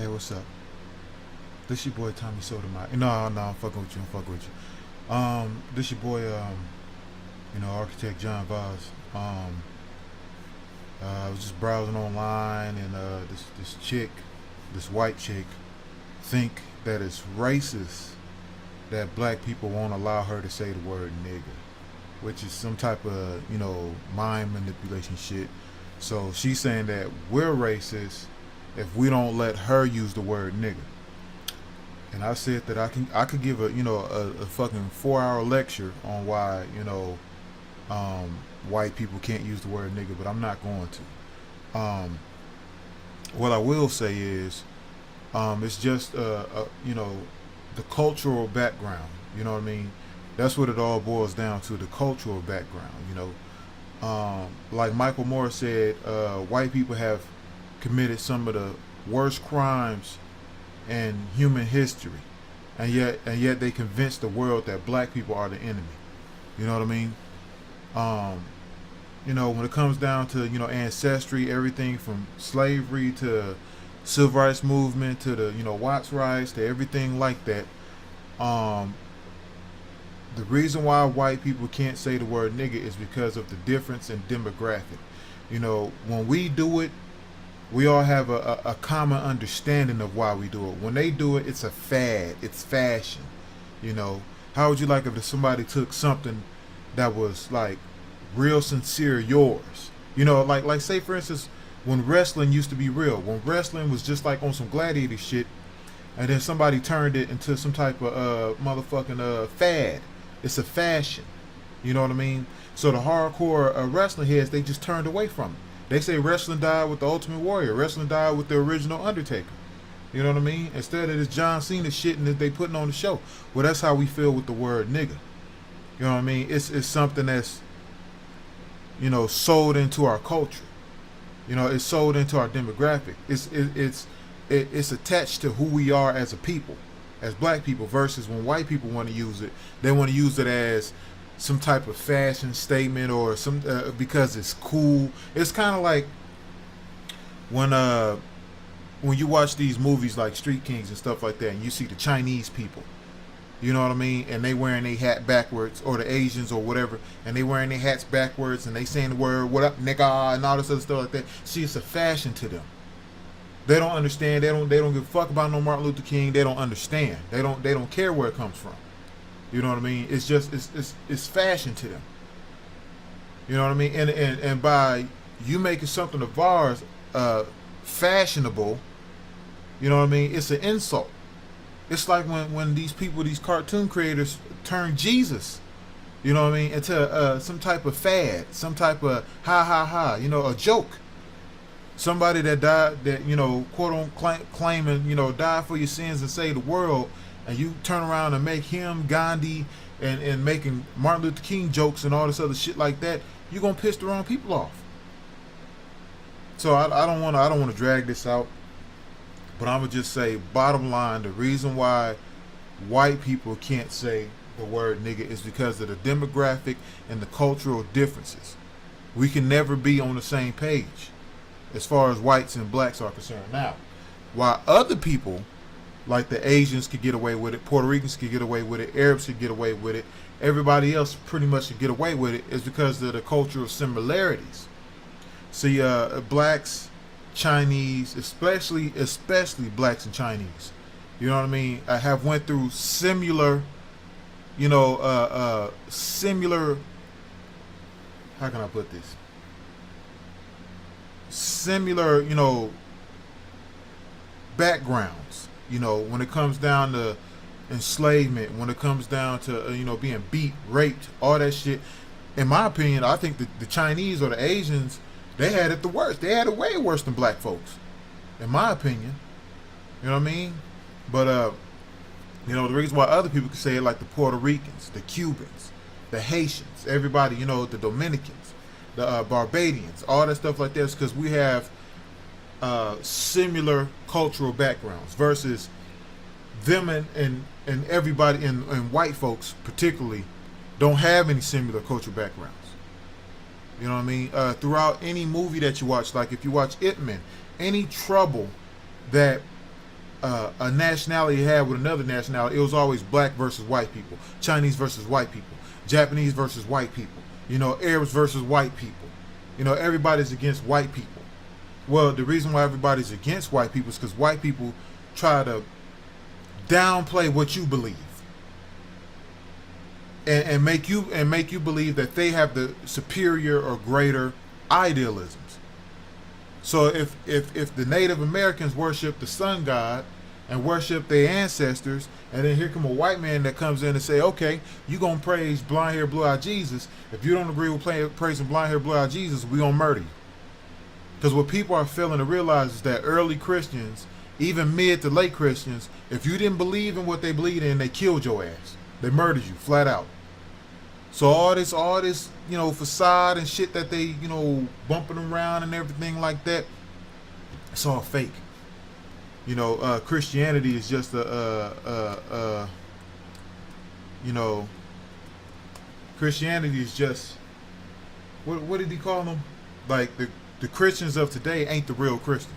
Hey, what's up? This your boy Tommy Soda. No, I'm fucking with you. I'm fucking with you. This your boy, Architect John Vaz. I was just browsing online, and this chick, this white chick, think that it's racist that black people won't allow her to say the word nigga, which is some type of mind manipulation shit. So she's saying that we're racist if we don't let her use the word nigga. And I said that I could give a fucking 4 hour lecture on why white people can't use the word nigga, but I'm not going to. What I will say is it's just the cultural background. You know what I mean? That's what it all boils down to, the cultural background. Like Michael Moore said, white people have committed some of the worst crimes in human history, and yet they convince the world that black people are the enemy. You know what I mean? When it comes down to ancestry, everything from slavery to civil rights movement to the Watts rights to everything like that. The reason why white people can't say the word nigga is because of the difference in demographic. When we do it, we all have a common understanding of why we do it. When they do it, it's a fad. It's fashion. How would you like if somebody took something that was like real sincere yours? Like say for instance, when wrestling used to be real, when wrestling was just like on some gladiator shit, and then somebody turned it into some type of motherfucking fad. It's a fashion. You know what I mean? So the hardcore wrestling heads, they just turned away from it. They say wrestling died with the Ultimate Warrior. Wrestling died with the original Undertaker. You know what I mean? Instead of this John Cena shit and that they putting on the show. Well, that's how we feel with the word nigga. You know what I mean? It's something that's sold into our culture. It's sold into our demographic. It's attached to who we are as a people, as black people. Versus when white people want to use it, they want to use it as some type of fashion statement or some because it's cool. It's kind of like when you watch these movies like Street Kings and stuff like that, and you see the Chinese people, you know what I mean, and they wearing their hat backwards, or the Asians or whatever, and they wearing their hats backwards, and they saying the word "what up, nigga" and all this other stuff like that. See, it's a fashion to them. They don't understand. They don't give a fuck about no Martin Luther King. They don't understand. They don't care where it comes from. You know what I mean? It's just it's fashion to them. You know what I mean? And by you making something of ours fashionable, you know what I mean? It's an insult. It's like when these people, these cartoon creators, turn Jesus, you know what I mean, into some type of fad, some type of ha ha ha, a joke. Somebody that died, that quote unquote claiming died for your sins and saved the world, and you turn around and make him Gandhi and making Martin Luther King jokes and all this other shit like that, you're gonna piss the wrong people off. So I don't want to drag this out, but I'm gonna just say, bottom line, the reason why white people can't say the word nigga is because of the demographic and the cultural differences. We can never be on the same page as far as whites and blacks are concerned. Now, while other people like the Asians could get away with it, Puerto Ricans could get away with it, Arabs could get away with it, everybody else pretty much could get away with it, is because of the cultural similarities. See, blacks, Chinese, especially blacks and Chinese, you know what I mean, have went through similar, similar, how can I put this? Similar, backgrounds. When it comes down to enslavement, when it comes down to being beat, raped, all that shit. In my opinion, I think the Chinese or the Asians, they had it the worst. They had it way worse than black folks, in my opinion. You know what I mean? But the reason why other people can say it, like the Puerto Ricans, the Cubans, the Haitians, everybody, the Dominicans, the Barbadians, all that stuff like that, is because we have similar cultural backgrounds versus them and everybody and white folks particularly don't have any similar cultural backgrounds. You know what I mean? Throughout any movie that you watch, like if you watch Ip Man, any trouble that a nationality had with another nationality, it was always black versus white people, Chinese versus white people, Japanese versus white people, Arabs versus white people. Everybody's against white people. Well, the reason why everybody's against white people is because white people try to downplay what you believe, and make you believe that they have the superior or greater idealisms. So if the Native Americans worship the sun god and worship their ancestors, and then here come a white man that comes in and say, okay, you gonna praise blind hair, blue eyed Jesus. If you don't agree with praising blind hair, blue eyed Jesus, we gonna murder you. Because what people are failing to realize is that early Christians, even mid to late Christians, if you didn't believe in what they believed in, they killed your ass. They murdered you flat out. So all this, facade and shit that they, bumping around and everything like that, it's all fake. Christianity is just Christianity is just, what did he call them? Like the Christians of today ain't the real Christians.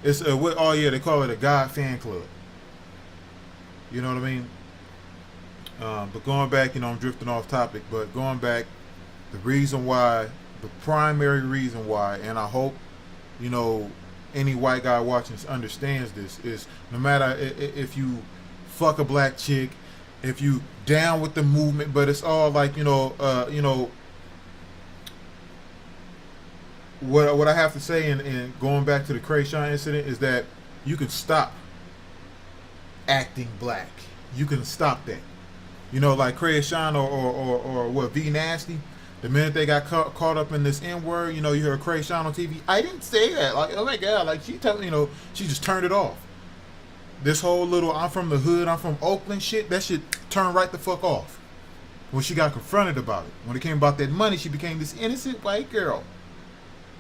It's they call it a God fan club. You know what I mean? But going back, I'm drifting off topic, but going back, the primary reason why, and I hope, any white guy watching this understands this, is no matter if you fuck a black chick, if you down with the movement, but it's all like, what I have to say, and going back to the Krayshawn incident, is that you can stop acting black. You can stop that. Like Krayshawn or what, V Nasty, the minute they got caught up in this N-word, you heard Krayshawn on TV, I didn't say that. Like, oh my God, like she just turned it off. This whole little, I'm from the hood, I'm from Oakland shit, that shit turned right the fuck off. When she got confronted about it. When it came about that money, she became this innocent white girl.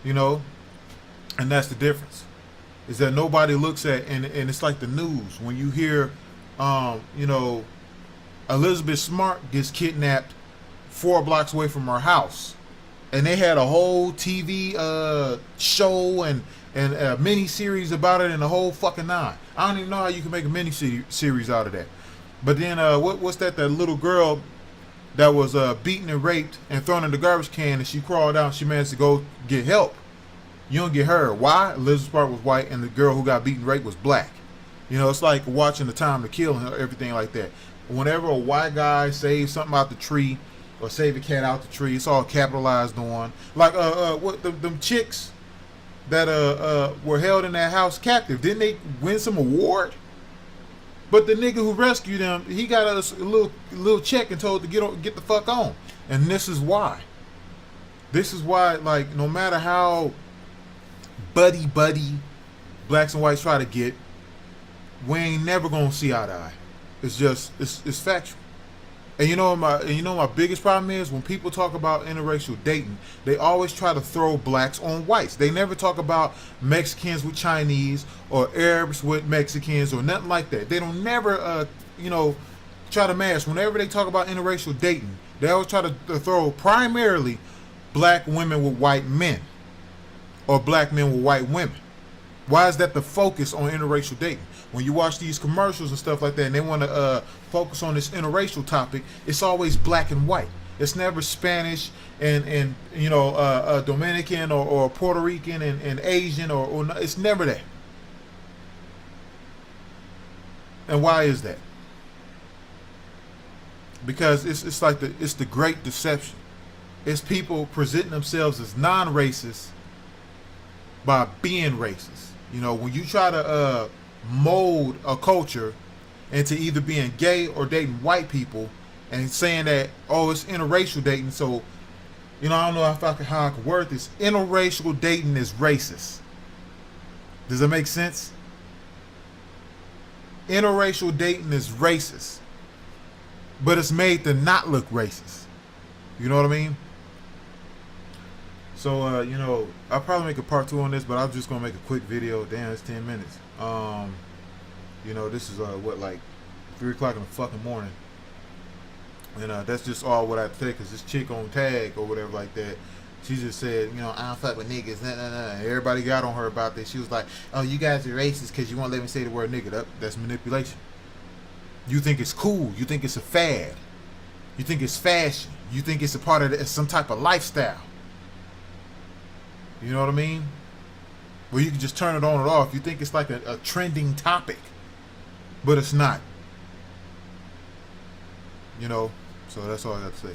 And that's the difference. Is that nobody looks at, and it's like the news. When you hear, Elizabeth Smart gets kidnapped 4 blocks away from her house, and they had a whole TV show and a mini series about it, and the whole fucking nine. I don't even know how you can make a mini series out of that. But then what's that little girl that was beaten and raped and thrown in the garbage can, and she crawled out and she managed to go get help. You don't get her. Why? Elizabeth Smart was white and the girl who got beaten and raped was black. It's like watching The Time to Kill and everything like that. Whenever a white guy saves something out the tree or save a cat out the tree, it's all capitalized on. Like what them chicks that were held in that house captive, didn't they win some award? But the nigga who rescued them, he got us a little check and told to get the fuck on. And this is why. Like, no matter how buddy blacks and whites try to get, we ain't never gonna see eye to eye. It's just it's factual. And my biggest problem is when people talk about interracial dating, they always try to throw blacks on whites. They never talk about Mexicans with Chinese or Arabs with Mexicans or nothing like that. They don't never try to mash. Whenever they talk about interracial dating, they always try to throw primarily black women with white men or black men with white women. Why is that the focus on interracial dating? When you watch these commercials and stuff like that, and they want to focus on this interracial topic, it's always black and white. It's never Spanish and Dominican or Puerto Rican and Asian or it's never that. And why is that? Because it's like it's the great deception. It's people presenting themselves as non-racist by being racist. When you try to mold a culture into either being gay or dating white people and saying that, oh, it's interracial dating, so I don't know how I can word this. Interracial dating is racist. Does that make sense? Interracial dating is racist, but it's made to not look racist. You know what I mean? So I'll probably make a part 2 on this, but I'm just gonna make a quick video. Damn, it's 10 minutes. This is like 3 o'clock in the fucking morning, and that's just all what I have to say. Cause this chick on tag or whatever like that, She just said, I don't fuck with niggas. Nah, nah, nah. Everybody got on her about this. She was like, oh, you guys are racist because you won't let me say the word nigga. That's manipulation. You think it's cool. You think it's a fad. You think it's fashion. You think it's a part of some type of lifestyle. You know what I mean? Well, you can just turn it on and off. You think it's like a trending topic. But it's not. So that's all I got to say.